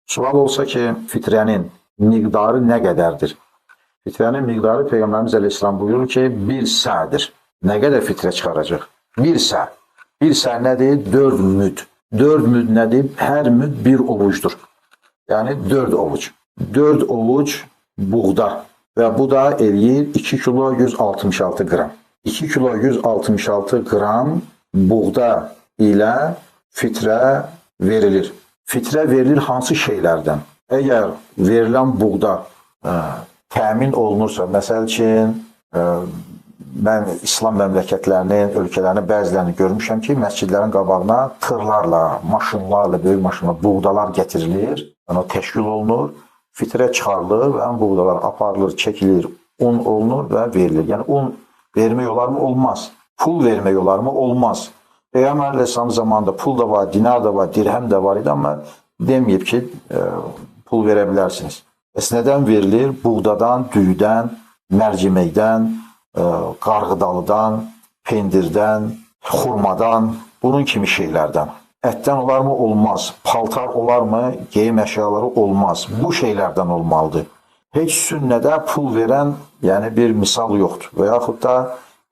Sual olsa ki, fitrənin miqdarı nə qədərdir? Fitrənin miqdarı Peyğəmbərimiz Əleyhisselam buyurur ki, bir sədir. Nə qədər fitrə çıxaracaq? Bir sə. Bir sə nədir? 4 müd. 4 müd nədir? Hər müd bir ovucdur. Yəni 4 ovuc. 4 ovuc buğda və bu da eləyir 2 kilo 166 qram. 2 kilo 166 qram buğda ilə fitrə verilir. Fitrə verilir hansı şeylərdən? Əgər verilən buğda təmin olunursa, məsəl üçün, mən İslam məmləkətlərinin, ölkələrinin bəzilərini görmüşəm ki, məscidlərin qabağına tırlarla, maşınlarla, böyük maşınlarla buğdalar gətirilir, yəni o təşkil olunur, fitrə çıxarılır və buğdalar aparılır, çəkilir, un olunur və verilir. Yəni un vermək olar mı? Olmaz. Pul vermək olar mı? Olmaz. Peyğəmbər Əleyhisselam zamanında pul da var, dinar da var, dirhəm də var idi, amma deməyib ki, pul verə bilərsiniz. Bəs nədən verilir? Buğdadan, düyüdən, mərciməkdən, qarğıdalıdan, pendirdən, xurmadan, bunun kimi şeylərdən. Ətdən olar mı? Olmaz. Paltar olar mı? Geyim əşyaları olmaz. Bu şeylərdən olmalıdır. Heç sünnədə pul verən, yəni bir misal yoxdur. Və yaxud da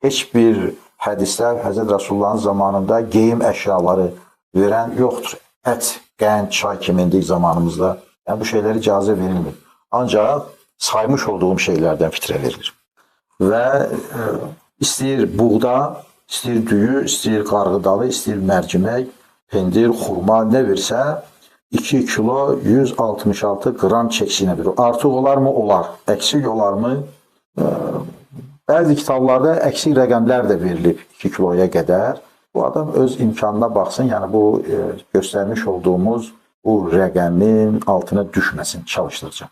heç bir hədislər Həzrət Rasulullahın zamanında geyim əşyaları verən yoxdur. Ət, qənd, çay kimi indik zamanımızda. Yəni bu şeylər icazə verilmir. Ancaq saymış olduğum şeylərdən fitrə verilir. Və istəyir buğda, istəyir düyü, istəyir qarğıdalı, istəyir mərcimək, pendir, xurma nə versə 2 kilo 166 qram çəksinə verir. Artıq olar mı? Olar. Əksik olar mı? Bəzi kitablarda əksik rəqəmlər də verilib 2 kiloya qədər. Bu adam öz imkanına baxsın, yəni bu göstərmiş olduğumuz bu rəqəmin altına düşməsin, çalışdıracaq.